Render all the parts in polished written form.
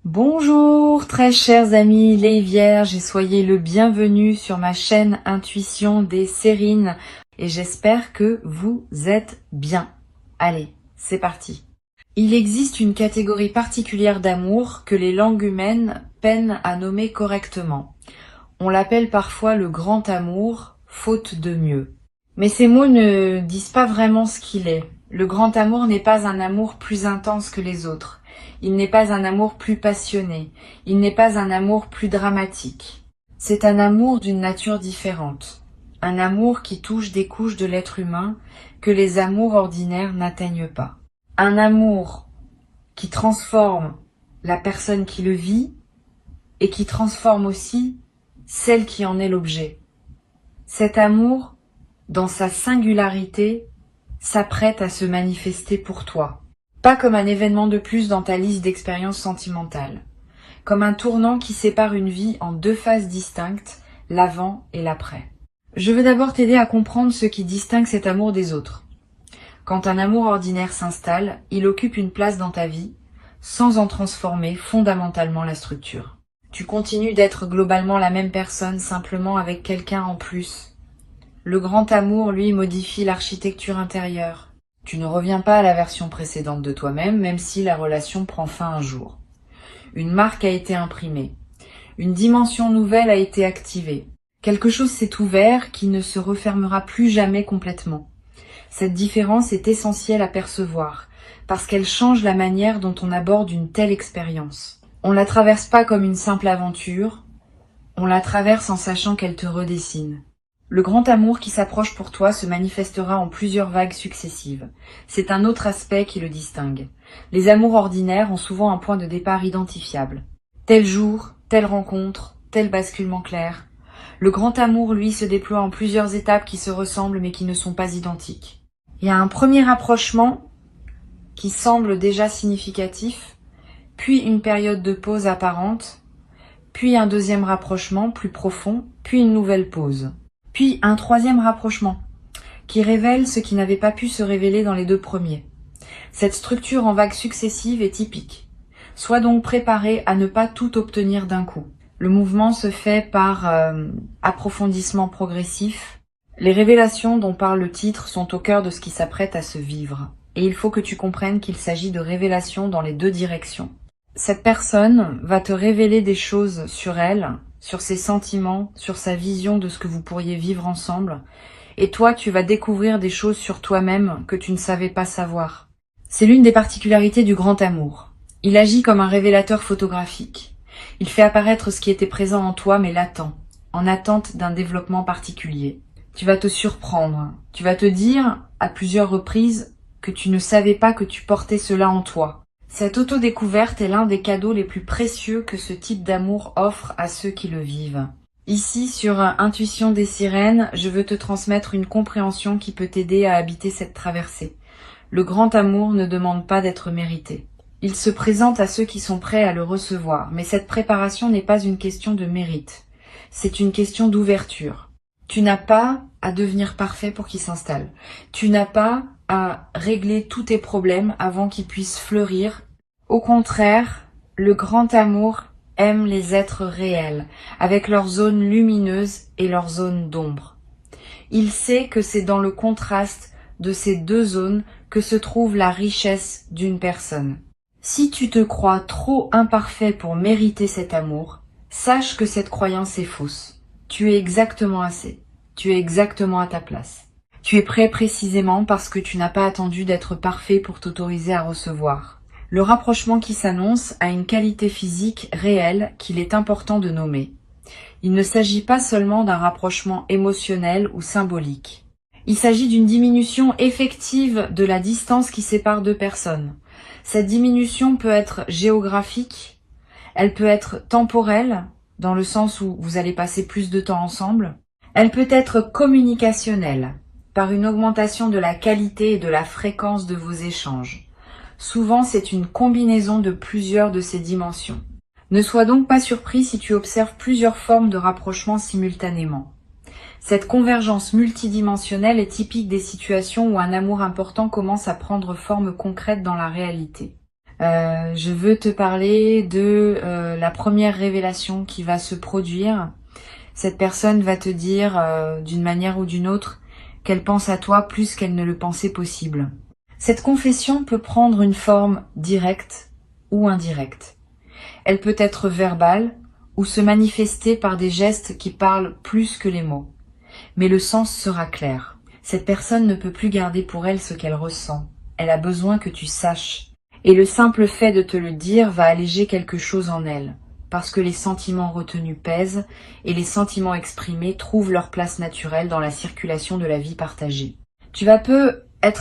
Bonjour très chers amis les vierges et soyez le bienvenu sur ma chaîne Intuition des Sérines et j'espère que vous êtes bien. Allez, c'est parti. Il existe une catégorie particulière d'amour que les langues humaines peinent à nommer correctement. On l'appelle parfois le grand amour, faute de mieux. Mais ces mots ne disent pas vraiment ce qu'il est. Le grand amour n'est pas un amour plus intense que les autres. Il n'est pas un amour plus passionné. Il n'est pas un amour plus dramatique. C'est un amour d'une nature différente. Un amour qui touche des couches de l'être humain que les amours ordinaires n'atteignent pas. Un amour qui transforme la personne qui le vit et qui transforme aussi celle qui en est l'objet. Cet amour, dans sa singularité, s'apprête à se manifester pour toi. Pas comme un événement de plus dans ta liste d'expériences sentimentales. Comme un tournant qui sépare une vie en deux phases distinctes, l'avant et l'après. Je veux d'abord t'aider à comprendre ce qui distingue cet amour des autres. Quand un amour ordinaire s'installe, il occupe une place dans ta vie, sans en transformer fondamentalement la structure. Tu continues d'être globalement la même personne, simplement avec quelqu'un en plus. Le grand amour, lui, modifie l'architecture intérieure. Tu ne reviens pas à la version précédente de toi-même, même si la relation prend fin un jour. Une marque a été imprimée. Une dimension nouvelle a été activée. Quelque chose s'est ouvert qui ne se refermera plus jamais complètement. Cette différence est essentielle à percevoir, parce qu'elle change la manière dont on aborde une telle expérience. On ne la traverse pas comme une simple aventure, on la traverse en sachant qu'elle te redessine. Le grand amour qui s'approche pour toi se manifestera en plusieurs vagues successives. C'est un autre aspect qui le distingue. Les amours ordinaires ont souvent un point de départ identifiable. Tel jour, telle rencontre, tel basculement clair. Le grand amour, lui, se déploie en plusieurs étapes qui se ressemblent mais qui ne sont pas identiques. Il y a un premier rapprochement qui semble déjà significatif, puis une période de pause apparente, puis un deuxième rapprochement plus profond, puis une nouvelle pause. Puis un troisième rapprochement, qui révèle ce qui n'avait pas pu se révéler dans les deux premiers. Cette structure en vagues successives est typique. Sois donc préparé à ne pas tout obtenir d'un coup. Le mouvement se fait par approfondissement progressif. Les révélations dont parle le titre sont au cœur de ce qui s'apprête à se vivre. Et il faut que tu comprennes qu'il s'agit de révélations dans les deux directions. Cette personne va te révéler des choses sur elle, sur ses sentiments, sur sa vision de ce que vous pourriez vivre ensemble. Et toi, tu vas découvrir des choses sur toi-même que tu ne savais pas savoir. C'est l'une des particularités du grand amour. Il agit comme un révélateur photographique. Il fait apparaître ce qui était présent en toi mais latent, en attente d'un développement particulier. Tu vas te surprendre. Tu vas te dire, à plusieurs reprises, que tu ne savais pas que tu portais cela en toi. Cette autodécouverte est l'un des cadeaux les plus précieux que ce type d'amour offre à ceux qui le vivent. Ici, sur Intuition des Sirènes, je veux te transmettre une compréhension qui peut t'aider à habiter cette traversée. Le grand amour ne demande pas d'être mérité. Il se présente à ceux qui sont prêts à le recevoir, mais cette préparation n'est pas une question de mérite. C'est une question d'ouverture. Tu n'as pas à devenir parfait pour qu'il s'installe. Tu n'as pas à régler tous tes problèmes avant qu'ils puissent fleurir. Au contraire, le grand amour aime les êtres réels, avec leurs zones lumineuses et leurs zones d'ombre. Il sait que c'est dans le contraste de ces deux zones que se trouve la richesse d'une personne. Si tu te crois trop imparfait pour mériter cet amour, sache que cette croyance est fausse. Tu es exactement assez. Tu es exactement à ta place. Tu es prêt précisément parce que tu n'as pas attendu d'être parfait pour t'autoriser à recevoir. Le rapprochement qui s'annonce a une qualité physique réelle qu'il est important de nommer. Il ne s'agit pas seulement d'un rapprochement émotionnel ou symbolique. Il s'agit d'une diminution effective de la distance qui sépare deux personnes. Cette diminution peut être géographique, elle peut être temporelle, dans le sens où vous allez passer plus de temps ensemble. Elle peut être communicationnelle, par une augmentation de la qualité et de la fréquence de vos échanges. Souvent, c'est une combinaison de plusieurs de ces dimensions. Ne sois donc pas surpris si tu observes plusieurs formes de rapprochement simultanément. Cette convergence multidimensionnelle est typique des situations où un amour important commence à prendre forme concrète dans la réalité. Je veux te parler de la première révélation qui va se produire. Cette personne va te dire, d'une manière ou d'une autre, qu'elle pense à toi plus qu'elle ne le pensait possible. Cette confession peut prendre une forme directe ou indirecte. Elle peut être verbale ou se manifester par des gestes qui parlent plus que les mots. Mais le sens sera clair. Cette personne ne peut plus garder pour elle ce qu'elle ressent. Elle a besoin que tu saches. Et le simple fait de te le dire va alléger quelque chose en elle, parce que les sentiments retenus pèsent et les sentiments exprimés trouvent leur place naturelle dans la circulation de la vie partagée. Tu vas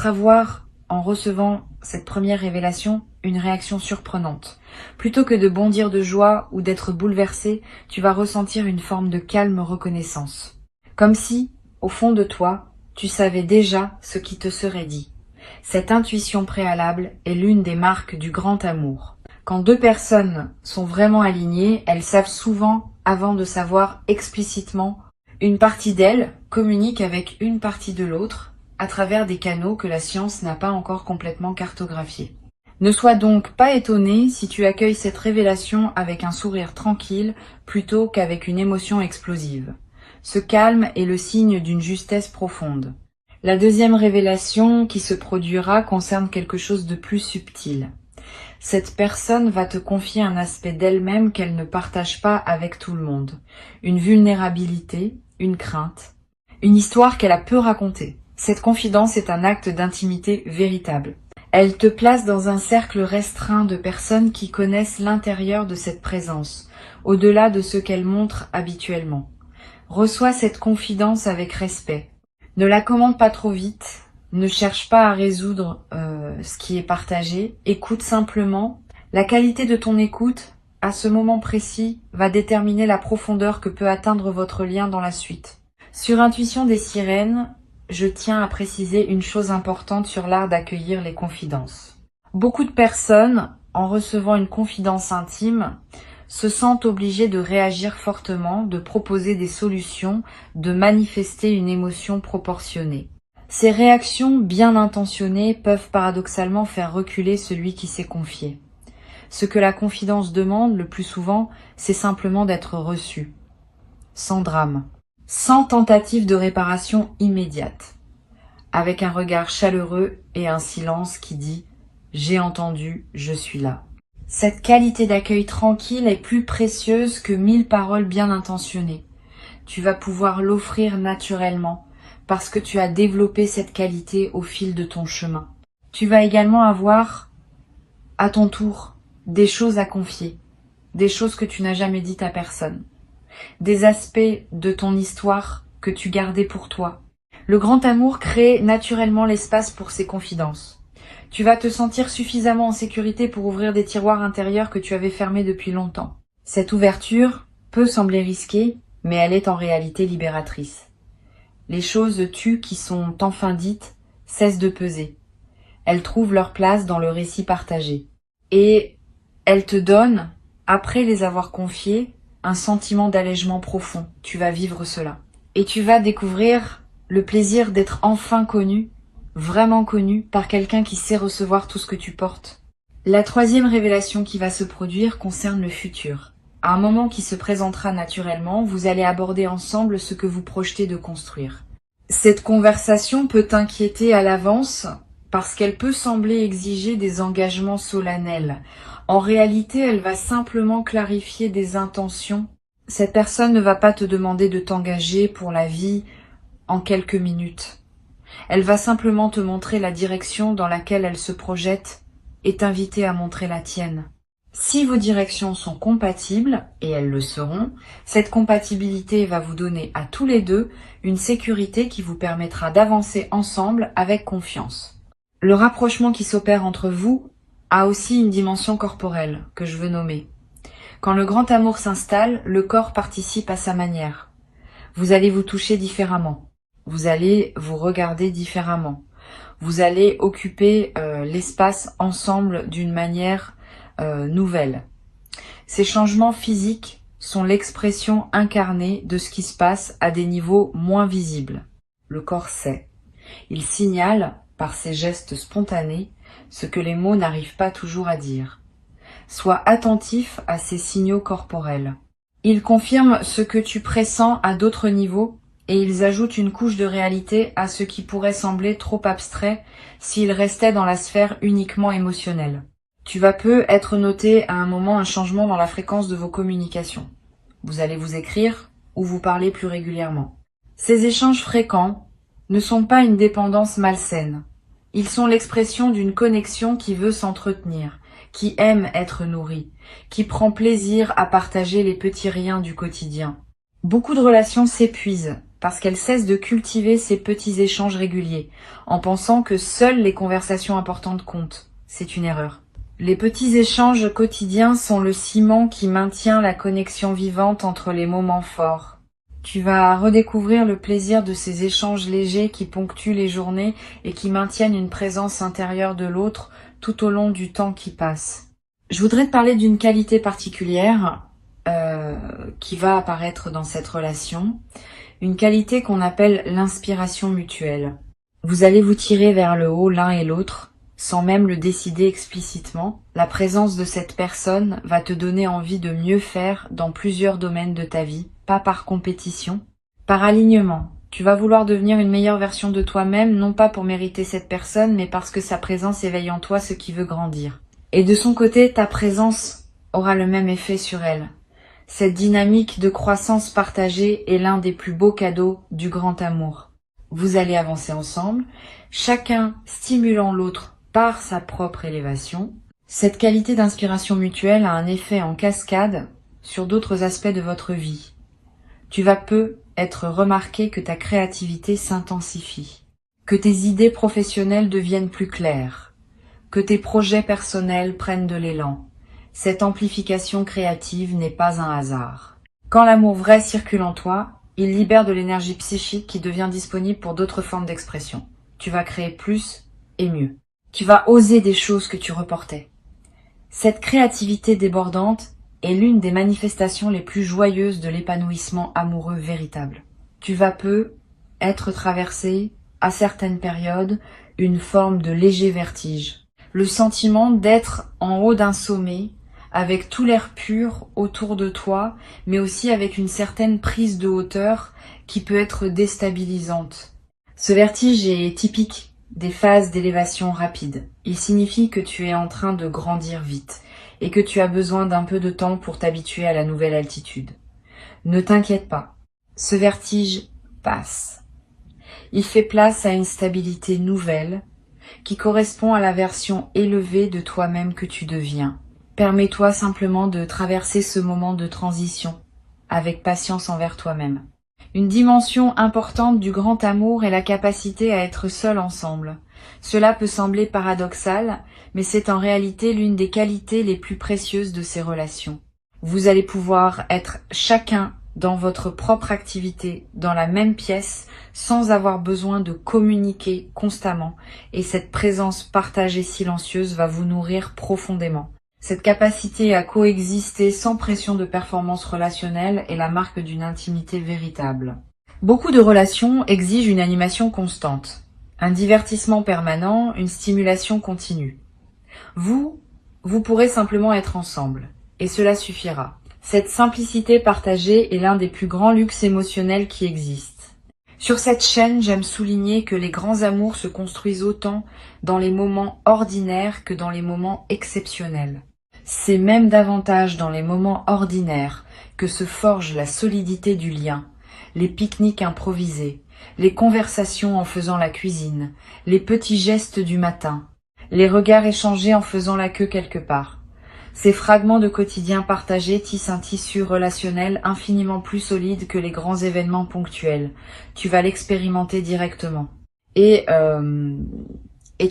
avoir, en recevant cette première révélation, une réaction surprenante. Plutôt que de bondir de joie ou d'être bouleversé, tu vas ressentir une forme de calme reconnaissance. Comme si, au fond de toi, tu savais déjà ce qui te serait dit. Cette intuition préalable est l'une des marques du grand amour. Quand deux personnes sont vraiment alignées, elles savent souvent, avant de savoir explicitement, une partie d'elles communique avec une partie de l'autre à travers des canaux que la science n'a pas encore complètement cartographiés. Ne sois donc pas étonné si tu accueilles cette révélation avec un sourire tranquille plutôt qu'avec une émotion explosive. Ce calme est le signe d'une justesse profonde. La deuxième révélation qui se produira concerne quelque chose de plus subtil. Cette personne va te confier un aspect d'elle-même qu'elle ne partage pas avec tout le monde. Une vulnérabilité, une crainte, une histoire qu'elle a peu racontée. Cette confidence est un acte d'intimité véritable. Elle te place dans un cercle restreint de personnes qui connaissent l'intérieur de cette présence, au-delà de ce qu'elle montre habituellement. Reçois cette confidence avec respect. Ne la commande pas trop vite, ne cherche pas à résoudre ce qui est partagé, écoute simplement. La qualité de ton écoute, à ce moment précis, va déterminer la profondeur que peut atteindre votre lien dans la suite. Sur Intuition des sirènes, je tiens à préciser une chose importante sur l'art d'accueillir les confidences. Beaucoup de personnes, en recevant une confidence intime, se sentent obligés de réagir fortement, de proposer des solutions, de manifester une émotion proportionnée. Ces réactions bien intentionnées peuvent paradoxalement faire reculer celui qui s'est confié. Ce que la confidence demande le plus souvent, c'est simplement d'être reçu, sans drame, sans tentative de réparation immédiate, avec un regard chaleureux et un silence qui dit « J'ai entendu, je suis là ». Cette qualité d'accueil tranquille est plus précieuse que 1000 paroles bien intentionnées. Tu vas pouvoir l'offrir naturellement parce que tu as développé cette qualité au fil de ton chemin. Tu vas également avoir, à ton tour, des choses à confier, des choses que tu n'as jamais dites à personne, des aspects de ton histoire que tu gardais pour toi. Le grand amour crée naturellement l'espace pour ces confidences. Tu vas te sentir suffisamment en sécurité pour ouvrir des tiroirs intérieurs que tu avais fermés depuis longtemps. Cette ouverture peut sembler risquée, mais elle est en réalité libératrice. Les choses tues qui sont enfin dites cessent de peser. Elles trouvent leur place dans le récit partagé. Et elles te donnent, après les avoir confiées, un sentiment d'allègement profond. Tu vas vivre cela. Et tu vas découvrir le plaisir d'être enfin connu, vraiment connu, par quelqu'un qui sait recevoir tout ce que tu portes. La troisième révélation qui va se produire concerne le futur. À un moment qui se présentera naturellement, vous allez aborder ensemble ce que vous projetez de construire. Cette conversation peut t'inquiéter à l'avance parce qu'elle peut sembler exiger des engagements solennels. En réalité, elle va simplement clarifier des intentions. Cette personne ne va pas te demander de t'engager pour la vie en quelques minutes. Elle va simplement te montrer la direction dans laquelle elle se projette et t'inviter à montrer la tienne. Si vos directions sont compatibles, et elles le seront, cette compatibilité va vous donner à tous les deux une sécurité qui vous permettra d'avancer ensemble avec confiance. Le rapprochement qui s'opère entre vous a aussi une dimension corporelle que je veux nommer. Quand le grand amour s'installe, le corps participe à sa manière. Vous allez vous toucher différemment. Vous allez vous regarder différemment. Vous allez occuper l'espace ensemble d'une manière nouvelle. Ces changements physiques sont l'expression incarnée de ce qui se passe à des niveaux moins visibles. Le corps sait. Il signale, par ses gestes spontanés, ce que les mots n'arrivent pas toujours à dire. Sois attentif à ces signaux corporels. Ils confirment ce que tu pressens à d'autres niveaux et ils ajoutent une couche de réalité à ce qui pourrait sembler trop abstrait s'il restait dans la sphère uniquement émotionnelle. Tu vas peu être noté à un moment un changement dans la fréquence de vos communications. Vous allez vous écrire ou vous parler plus régulièrement. Ces échanges fréquents ne sont pas une dépendance malsaine. Ils sont l'expression d'une connexion qui veut s'entretenir, qui aime être nourrie, qui prend plaisir à partager les petits riens du quotidien. Beaucoup de relations s'épuisent parce qu'elles cessent de cultiver ces petits échanges réguliers, en pensant que seules les conversations importantes comptent. C'est une erreur. Les petits échanges quotidiens sont le ciment qui maintient la connexion vivante entre les moments forts. Tu vas redécouvrir le plaisir de ces échanges légers qui ponctuent les journées et qui maintiennent une présence intérieure de l'autre tout au long du temps qui passe. Je voudrais te parler d'une qualité particulière qui va apparaître dans cette relation, une qualité qu'on appelle l'inspiration mutuelle. Vous allez vous tirer vers le haut l'un et l'autre, sans même le décider explicitement. La présence de cette personne va te donner envie de mieux faire dans plusieurs domaines de ta vie, pas par compétition, par alignement. Tu vas vouloir devenir une meilleure version de toi-même, non pas pour mériter cette personne, mais parce que sa présence éveille en toi ce qui veut grandir. Et de son côté, ta présence aura le même effet sur elle. Cette dynamique de croissance partagée est l'un des plus beaux cadeaux du grand amour. Vous allez avancer ensemble, chacun stimulant l'autre par sa propre élévation. Cette qualité d'inspiration mutuelle a un effet en cascade sur d'autres aspects de votre vie. Tu vas peu être remarqué que ta créativité s'intensifie, que tes idées professionnelles deviennent plus claires, que tes projets personnels prennent de l'élan. Cette amplification créative n'est pas un hasard. Quand l'amour vrai circule en toi, il libère de l'énergie psychique qui devient disponible pour d'autres formes d'expression. Tu vas créer plus et mieux. Tu vas oser des choses que tu reportais. Cette créativité débordante est l'une des manifestations les plus joyeuses de l'épanouissement amoureux véritable. Tu vas peu être traversé, à certaines périodes, une forme de léger vertige. Le sentiment d'être en haut d'un sommet, avec tout l'air pur autour de toi, mais aussi avec une certaine prise de hauteur qui peut être déstabilisante. Ce vertige est typique des phases d'élévation rapide. Il signifie que tu es en train de grandir vite et que tu as besoin d'un peu de temps pour t'habituer à la nouvelle altitude. Ne t'inquiète pas, ce vertige passe. Il fait place à une stabilité nouvelle qui correspond à la version élevée de toi-même que tu deviens. Permets-toi simplement de traverser ce moment de transition avec patience envers toi-même. Une dimension importante du grand amour est la capacité à être seul ensemble. Cela peut sembler paradoxal, mais c'est en réalité l'une des qualités les plus précieuses de ces relations. Vous allez pouvoir être chacun dans votre propre activité, dans la même pièce, sans avoir besoin de communiquer constamment, et cette présence partagée silencieuse va vous nourrir profondément. Cette capacité à coexister sans pression de performance relationnelle est la marque d'une intimité véritable. Beaucoup de relations exigent une animation constante, un divertissement permanent, une stimulation continue. Vous pourrez simplement être ensemble, et cela suffira. Cette simplicité partagée est l'un des plus grands luxes émotionnels qui existent. Sur cette chaîne, j'aime souligner que les grands amours se construisent autant dans les moments ordinaires que dans les moments exceptionnels. C'est même davantage dans les moments ordinaires que se forge la solidité du lien, les pique-niques improvisés, les conversations en faisant la cuisine, les petits gestes du matin, les regards échangés en faisant la queue quelque part. Ces fragments de quotidien partagés tissent un tissu relationnel infiniment plus solide que les grands événements ponctuels. Tu vas l'expérimenter directement. Et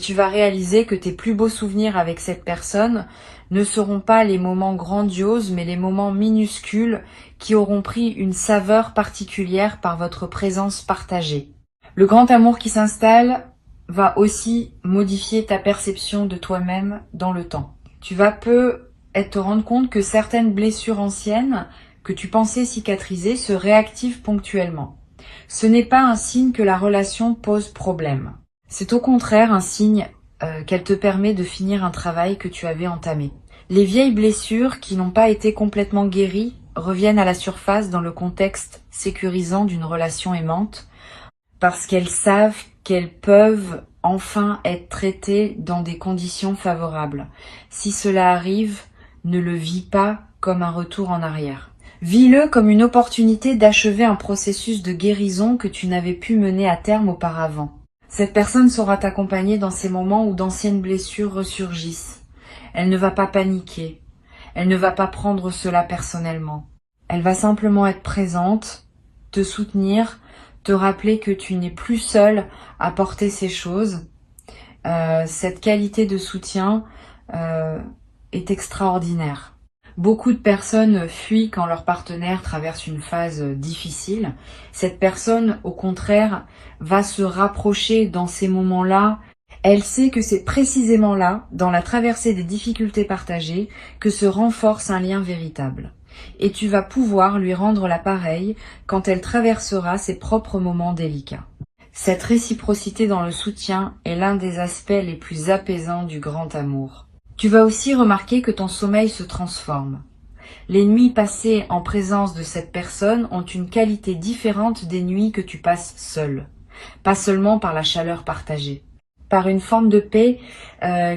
tu vas réaliser que tes plus beaux souvenirs avec cette personne ne seront pas les moments grandioses, mais les moments minuscules qui auront pris une saveur particulière par votre présence partagée. Le grand amour qui s'installe va aussi modifier ta perception de toi-même dans le temps. Tu vas peu te rendre compte que certaines blessures anciennes que tu pensais cicatriser se réactivent ponctuellement. Ce n'est pas un signe que la relation pose problème. C'est au contraire un signe qu'elle te permet de finir un travail que tu avais entamé. Les vieilles blessures qui n'ont pas été complètement guéries reviennent à la surface dans le contexte sécurisant d'une relation aimante, parce qu'elles savent qu'elles peuvent enfin être traitées dans des conditions favorables. Si cela arrive, ne le vis pas comme un retour en arrière. Vis-le comme une opportunité d'achever un processus de guérison que tu n'avais pu mener à terme auparavant. Cette personne saura t'accompagner dans ces moments où d'anciennes blessures ressurgissent. Elle ne va pas paniquer. Elle ne va pas prendre cela personnellement. Elle va simplement être présente, te soutenir, te rappeler que tu n'es plus seul à porter ces choses. Cette qualité de soutien est extraordinaire. Beaucoup de personnes fuient quand leur partenaire traverse une phase difficile. Cette personne, au contraire, va se rapprocher dans ces moments-là. Elle sait que c'est précisément là, dans la traversée des difficultés partagées, que se renforce un lien véritable. Et tu vas pouvoir lui rendre l'appareil quand elle traversera ses propres moments délicats. Cette réciprocité dans le soutien est l'un des aspects les plus apaisants du grand amour. Tu vas aussi remarquer que ton sommeil se transforme. Les nuits passées en présence de cette personne ont une qualité différente des nuits que tu passes seul. Pas seulement par la chaleur partagée, par une forme de paix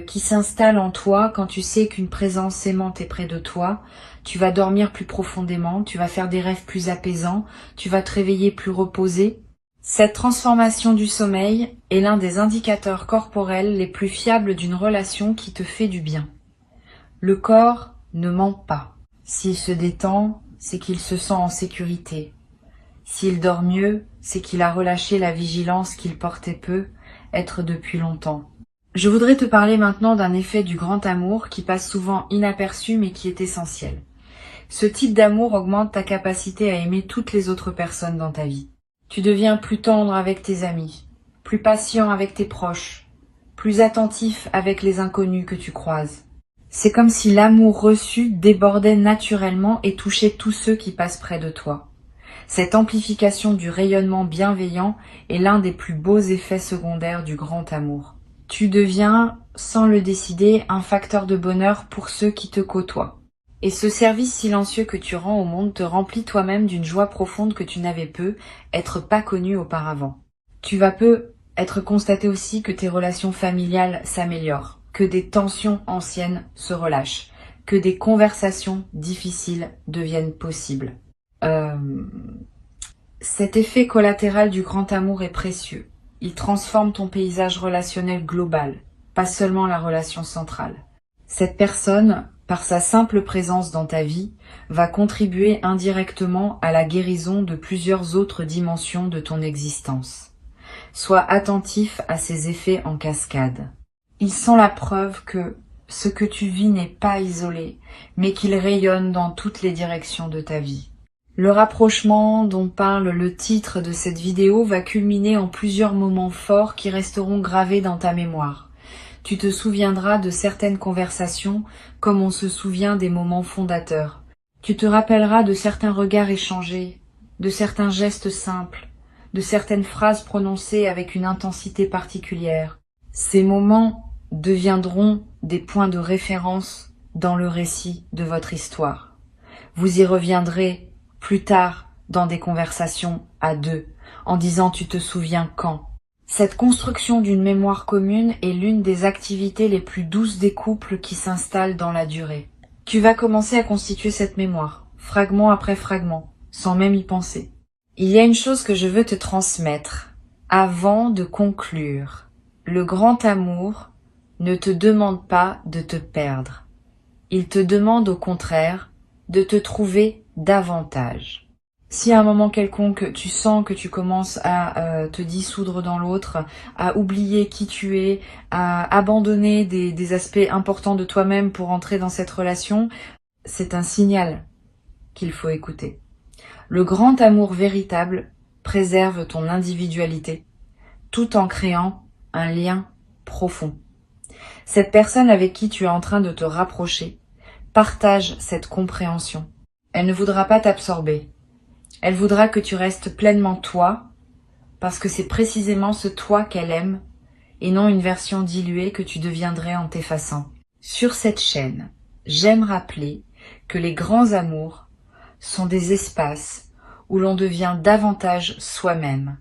qui s'installe en toi quand tu sais qu'une présence aimante est près de toi. Tu vas dormir plus profondément, tu vas faire des rêves plus apaisants, tu vas te réveiller plus reposé. Cette transformation du sommeil est l'un des indicateurs corporels les plus fiables d'une relation qui te fait du bien. Le corps ne ment pas. S'il se détend, c'est qu'il se sent en sécurité. S'il dort mieux, c'est qu'il a relâché la vigilance qu'il portait peu, être depuis longtemps. Je voudrais te parler maintenant d'un effet du grand amour qui passe souvent inaperçu mais qui est essentiel. Ce type d'amour augmente ta capacité à aimer toutes les autres personnes dans ta vie. Tu deviens plus tendre avec tes amis, plus patient avec tes proches, plus attentif avec les inconnus que tu croises. C'est comme si l'amour reçu débordait naturellement et touchait tous ceux qui passent près de toi. Cette amplification du rayonnement bienveillant est l'un des plus beaux effets secondaires du grand amour. Tu deviens, sans le décider, un facteur de bonheur pour ceux qui te côtoient. Et ce service silencieux que tu rends au monde te remplit toi-même d'une joie profonde que tu n'avais peu être pas connue auparavant. Tu vas peu être constaté aussi que tes relations familiales s'améliorent, que des tensions anciennes se relâchent, que des conversations difficiles deviennent possibles. Cet effet collatéral du grand amour est précieux. Il transforme ton paysage relationnel global, pas seulement la relation centrale. Cette personne, par sa simple présence dans ta vie, va contribuer indirectement à la guérison de plusieurs autres dimensions de ton existence. Sois attentif à ces effets en cascade. Ils sont la preuve que ce que tu vis n'est pas isolé, mais qu'il rayonne dans toutes les directions de ta vie. Le rapprochement dont parle le titre de cette vidéo va culminer en plusieurs moments forts qui resteront gravés dans ta mémoire. Tu te souviendras de certaines conversations comme on se souvient des moments fondateurs. Tu te rappelleras de certains regards échangés, de certains gestes simples, de certaines phrases prononcées avec une intensité particulière. Ces moments deviendront des points de référence dans le récit de votre histoire. Vous y reviendrez plus tard dans des conversations à deux, en disant « tu te souviens quand ?» Cette construction d'une mémoire commune est l'une des activités les plus douces des couples qui s'installent dans la durée. Tu vas commencer à constituer cette mémoire, fragment après fragment, sans même y penser. Il y a une chose que je veux te transmettre avant de conclure. Le grand amour ne te demande pas de te perdre. Il te demande au contraire de te trouver davantage. Si à un moment quelconque tu sens que tu commences à te dissoudre dans l'autre, à oublier qui tu es, à abandonner des aspects importants de toi-même pour entrer dans cette relation, c'est un signal qu'il faut écouter. Le grand amour véritable préserve ton individualité, tout en créant un lien profond. Cette personne avec qui tu es en train de te rapprocher partage cette compréhension. Elle ne voudra pas t'absorber. Elle voudra que tu restes pleinement toi, parce que c'est précisément ce toi qu'elle aime et non une version diluée que tu deviendrais en t'effaçant. Sur cette chaîne, j'aime rappeler que les grands amours sont des espaces où l'on devient davantage soi-même,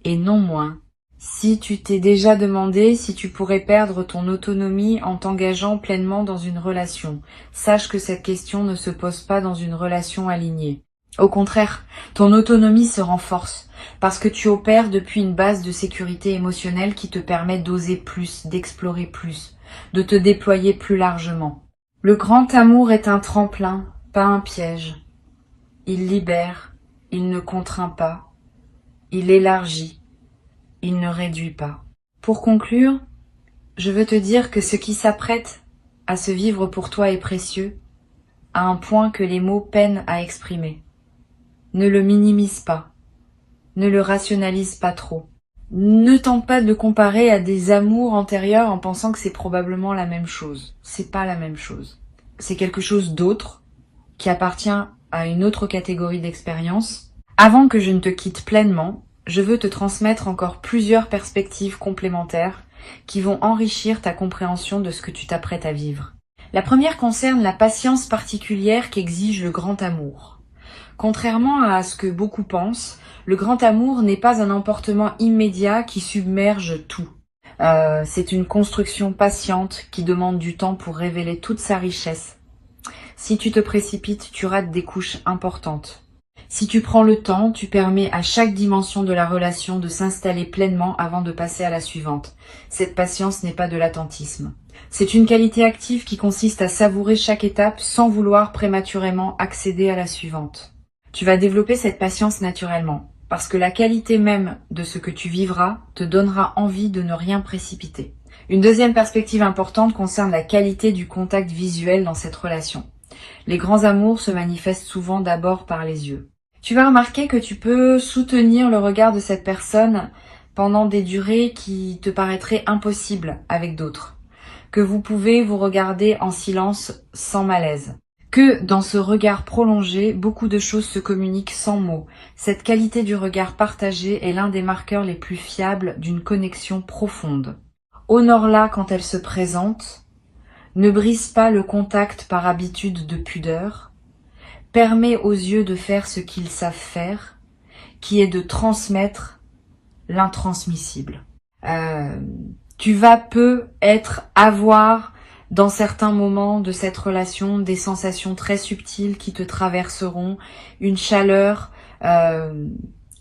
et non moins. Si tu t'es déjà demandé si tu pourrais perdre ton autonomie en t'engageant pleinement dans une relation, sache que cette question ne se pose pas dans une relation alignée. Au contraire, ton autonomie se renforce parce que tu opères depuis une base de sécurité émotionnelle qui te permet d'oser plus, d'explorer plus, de te déployer plus largement. Le grand amour est un tremplin, pas un piège. Il libère, il ne contraint pas, il élargit. Il ne réduit pas. Pour conclure, je veux te dire que ce qui s'apprête à se vivre pour toi est précieux, à un point que les mots peinent à exprimer. Ne le minimise pas, ne le rationalise pas trop. Ne tente pas de le comparer à des amours antérieurs en pensant que c'est probablement la même chose. C'est pas la même chose. C'est quelque chose d'autre qui appartient à une autre catégorie d'expérience. Avant que je ne te quitte pleinement, je veux te transmettre encore plusieurs perspectives complémentaires qui vont enrichir ta compréhension de ce que tu t'apprêtes à vivre. La première concerne la patience particulière qu'exige le grand amour. Contrairement à ce que beaucoup pensent, le grand amour n'est pas un emportement immédiat qui submerge tout. C'est une construction patiente qui demande du temps pour révéler toute sa richesse. Si tu te précipites, tu rates des couches importantes. Si tu prends le temps, tu permets à chaque dimension de la relation de s'installer pleinement avant de passer à la suivante. Cette patience n'est pas de l'attentisme. C'est une qualité active qui consiste à savourer chaque étape sans vouloir prématurément accéder à la suivante. Tu vas développer cette patience naturellement, parce que la qualité même de ce que tu vivras te donnera envie de ne rien précipiter. Une deuxième perspective importante concerne la qualité du contact visuel dans cette relation. Les grands amours se manifestent souvent d'abord par les yeux. Tu vas remarquer que tu peux soutenir le regard de cette personne pendant des durées qui te paraîtraient impossibles avec d'autres. Que vous pouvez vous regarder en silence sans malaise. Que dans ce regard prolongé, beaucoup de choses se communiquent sans mots. Cette qualité du regard partagé est l'un des marqueurs les plus fiables d'une connexion profonde. Honore-la quand elle se présente. Ne brise pas le contact par habitude de pudeur. Permet aux yeux de faire ce qu'ils savent faire, qui est de transmettre l'intransmissible. Tu vas avoir dans certains moments de cette relation des sensations très subtiles qui te traverseront, une chaleur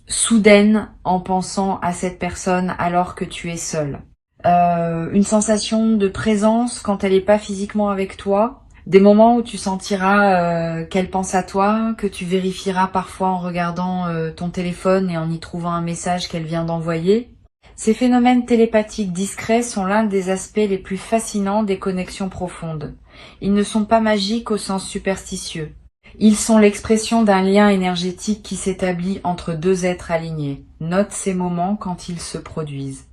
soudaine en pensant à cette personne alors que tu es seul. Une sensation de présence quand elle n'est pas physiquement avec toi. Des moments où tu sentiras qu'elle pense à toi, que tu vérifieras parfois en regardant ton téléphone et en y trouvant un message qu'elle vient d'envoyer. Ces phénomènes télépathiques discrets sont l'un des aspects les plus fascinants des connexions profondes. Ils ne sont pas magiques au sens superstitieux. Ils sont l'expression d'un lien énergétique qui s'établit entre deux êtres alignés. Note ces moments quand ils se produisent.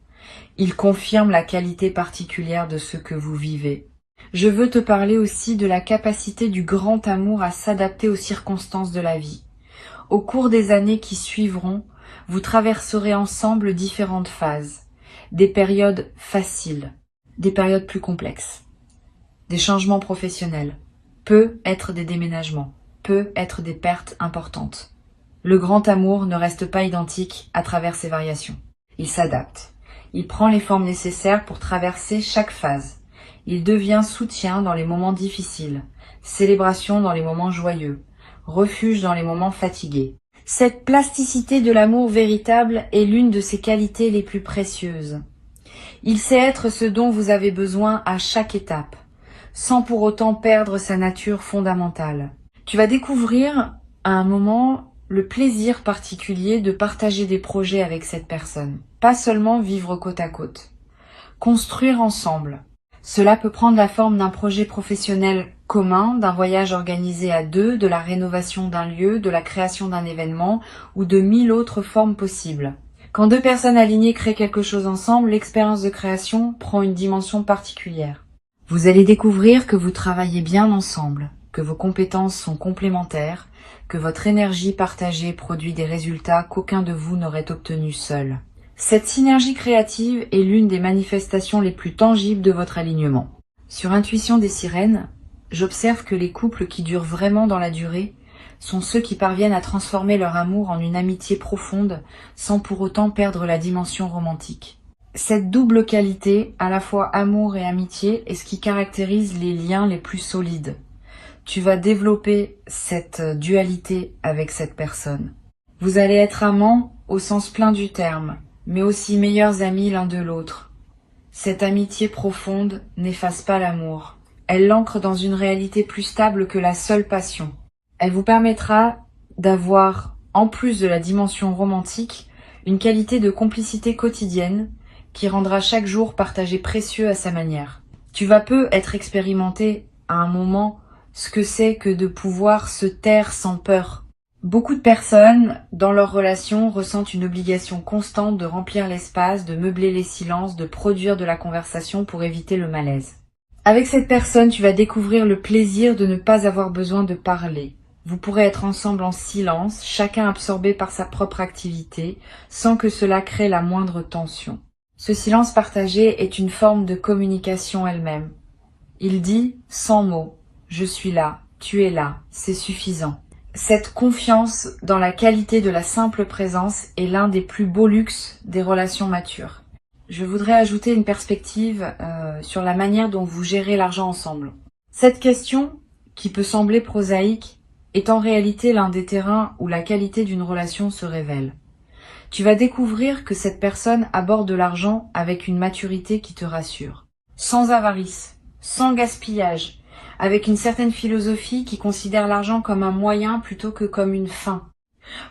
Ils confirment la qualité particulière de ce que vous vivez. Je veux te parler aussi de la capacité du grand amour à s'adapter aux circonstances de la vie. Au cours des années qui suivront, vous traverserez ensemble différentes phases, des périodes faciles, des périodes plus complexes, des changements professionnels, peut être des déménagements, peut être des pertes importantes. Le grand amour ne reste pas identique à travers ces variations. Il s'adapte. Il prend les formes nécessaires pour traverser chaque phase. Il devient soutien dans les moments difficiles, célébration dans les moments joyeux, refuge dans les moments fatigués. Cette plasticité de l'amour véritable est l'une de ses qualités les plus précieuses. Il sait être ce dont vous avez besoin à chaque étape, sans pour autant perdre sa nature fondamentale. Tu vas découvrir à un moment le plaisir particulier de partager des projets avec cette personne, pas seulement vivre côte à côte. Construire ensemble. Cela peut prendre la forme d'un projet professionnel commun, d'un voyage organisé à deux, de la rénovation d'un lieu, de la création d'un événement ou de 1000 autres formes possibles. Quand deux personnes alignées créent quelque chose ensemble, l'expérience de création prend une dimension particulière. Vous allez découvrir que vous travaillez bien ensemble, que vos compétences sont complémentaires, que votre énergie partagée produit des résultats qu'aucun de vous n'aurait obtenus seul. Cette synergie créative est l'une des manifestations les plus tangibles de votre alignement. Sur Intuition des sirènes, j'observe que les couples qui durent vraiment dans la durée sont ceux qui parviennent à transformer leur amour en une amitié profonde sans pour autant perdre la dimension romantique. Cette double qualité, à la fois amour et amitié, est ce qui caractérise les liens les plus solides. Tu vas développer cette dualité avec cette personne. Vous allez être amants au sens plein du terme, mais aussi meilleurs amis l'un de l'autre. Cette amitié profonde n'efface pas l'amour. Elle l'ancre dans une réalité plus stable que la seule passion. Elle vous permettra d'avoir, en plus de la dimension romantique, une qualité de complicité quotidienne qui rendra chaque jour partagé précieux à sa manière. Tu vas peu être expérimenté à un moment ce que c'est que de pouvoir se taire sans peur. Beaucoup de personnes, dans leur relation, ressentent une obligation constante de remplir l'espace, de meubler les silences, de produire de la conversation pour éviter le malaise. Avec cette personne, tu vas découvrir le plaisir de ne pas avoir besoin de parler. Vous pourrez être ensemble en silence, chacun absorbé par sa propre activité, sans que cela crée la moindre tension. Ce silence partagé est une forme de communication elle-même. Il dit, sans mots, « Je suis là, tu es là, c'est suffisant ». Cette confiance dans la qualité de la simple présence est l'un des plus beaux luxes des relations matures. Je voudrais ajouter une perspective sur la manière dont vous gérez l'argent ensemble. Cette question, qui peut sembler prosaïque, est en réalité l'un des terrains où la qualité d'une relation se révèle. Tu vas découvrir que cette personne aborde l'argent avec une maturité qui te rassure. Sans avarice, sans gaspillage, avec une certaine philosophie qui considère l'argent comme un moyen plutôt que comme une fin.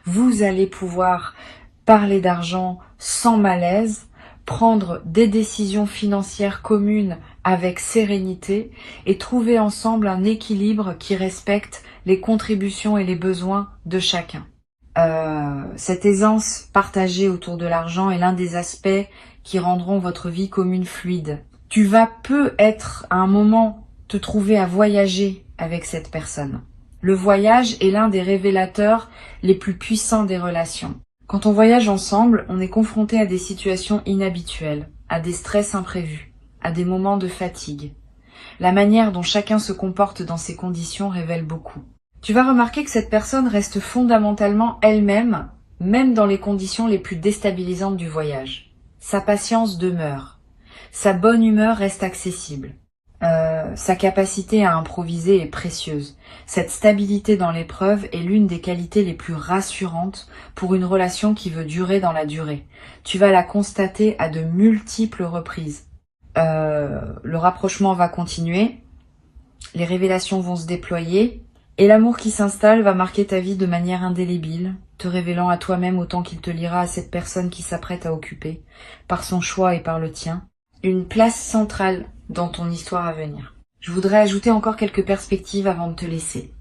Vous allez pouvoir parler d'argent sans malaise, prendre des décisions financières communes avec sérénité et trouver ensemble un équilibre qui respecte les contributions et les besoins de chacun. Cette aisance partagée autour de l'argent est l'un des aspects qui rendront votre vie commune fluide. Tu vas peu être à un moment te trouver à voyager avec cette personne. Le voyage est l'un des révélateurs les plus puissants des relations. Quand on voyage ensemble, on est confronté à des situations inhabituelles, à des stress imprévus, à des moments de fatigue. La manière dont chacun se comporte dans ces conditions révèle beaucoup. Tu vas remarquer que cette personne reste fondamentalement elle-même, même dans les conditions les plus déstabilisantes du voyage. Sa patience demeure. Sa bonne humeur reste accessible. Sa capacité à improviser est précieuse. Cette stabilité dans l'épreuve est l'une des qualités les plus rassurantes pour une relation qui veut durer dans la durée. Tu vas la constater à de multiples reprises. Le rapprochement va continuer, les révélations vont se déployer, et l'amour qui s'installe va marquer ta vie de manière indélébile, te révélant à toi-même autant qu'il te liera à cette personne qui s'apprête à occuper, par son choix et par le tien, une place centrale dans ton histoire à venir. Je voudrais ajouter encore quelques perspectives avant de te laisser.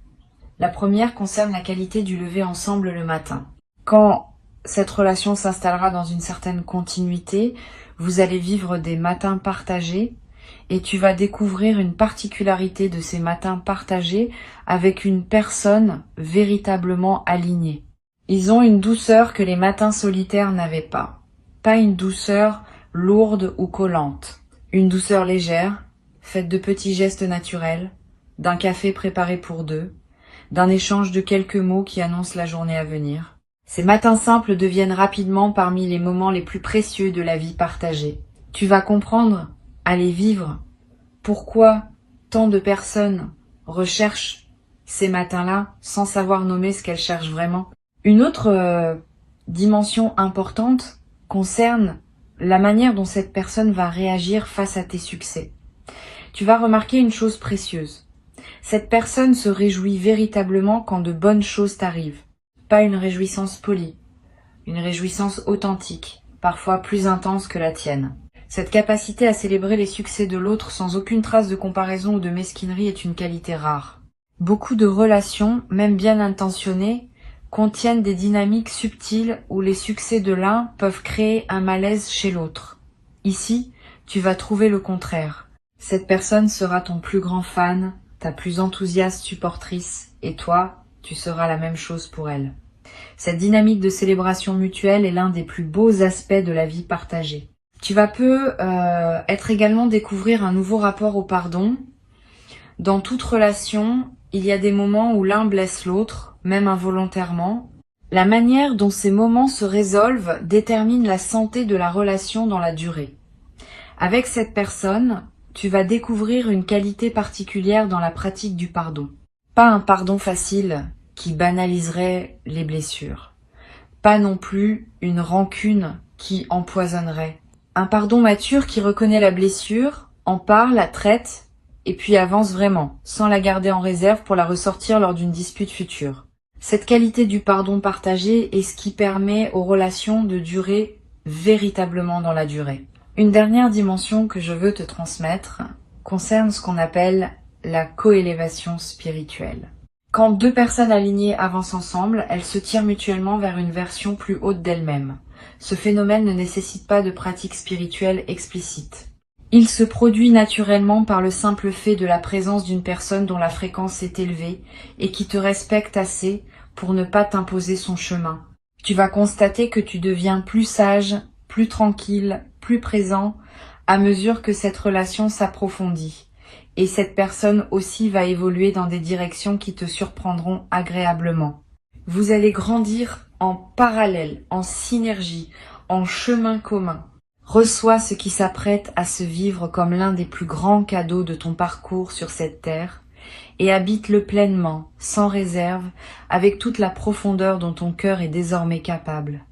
La première concerne la qualité du lever ensemble le matin. Quand cette relation s'installera dans une certaine continuité, vous allez vivre des matins partagés et tu vas découvrir une particularité de ces matins partagés avec une personne véritablement alignée. Ils ont une douceur que les matins solitaires n'avaient pas. Pas une douceur lourde ou collante. Une douceur légère, faite de petits gestes naturels, d'un café préparé pour deux, d'un échange de quelques mots qui annoncent la journée à venir. Ces matins simples deviennent rapidement parmi les moments les plus précieux de la vie partagée. Tu vas comprendre, à les vivre, pourquoi tant de personnes recherchent ces matins-là sans savoir nommer ce qu'elles cherchent vraiment. Une autre dimension importante concerne la manière dont cette personne va réagir face à tes succès. Tu vas remarquer une chose précieuse. Cette personne se réjouit véritablement quand de bonnes choses t'arrivent. Pas une réjouissance polie, une réjouissance authentique, parfois plus intense que la tienne. Cette capacité à célébrer les succès de l'autre sans aucune trace de comparaison ou de mesquinerie est une qualité rare. Beaucoup de relations, même bien intentionnées, contiennent des dynamiques subtiles où les succès de l'un peuvent créer un malaise chez l'autre. Ici, tu vas trouver le contraire. Cette personne sera ton plus grand fan, ta plus enthousiaste supportrice, et toi, tu seras la même chose pour elle. Cette dynamique de célébration mutuelle est l'un des plus beaux aspects de la vie partagée. Tu vas être également découvrir un nouveau rapport au pardon. Dans toute relation, il y a des moments où l'un blesse l'autre, même involontairement. La manière dont ces moments se résolvent détermine la santé de la relation dans la durée. Avec cette personne, tu vas découvrir une qualité particulière dans la pratique du pardon. Pas un pardon facile qui banaliserait les blessures. Pas non plus une rancune qui empoisonnerait. Un pardon mature qui reconnaît la blessure, en parle, la traite, et puis avance vraiment, sans la garder en réserve pour la ressortir lors d'une dispute future. Cette qualité du pardon partagé est ce qui permet aux relations de durer véritablement dans la durée. Une dernière dimension que je veux te transmettre concerne ce qu'on appelle la coélévation spirituelle. Quand deux personnes alignées avancent ensemble, elles se tirent mutuellement vers une version plus haute d'elles-mêmes. Ce phénomène ne nécessite pas de pratique spirituelle explicite. Il se produit naturellement par le simple fait de la présence d'une personne dont la fréquence est élevée et qui te respecte assez pour ne pas t'imposer son chemin. Tu vas constater que tu deviens plus sage, plus tranquille, plus présent à mesure que cette relation s'approfondit. Et cette personne aussi va évoluer dans des directions qui te surprendront agréablement. Vous allez grandir en parallèle, en synergie, en chemin commun. Reçois ce qui s'apprête à se vivre comme l'un des plus grands cadeaux de ton parcours sur cette terre et habite-le pleinement, sans réserve, avec toute la profondeur dont ton cœur est désormais capable.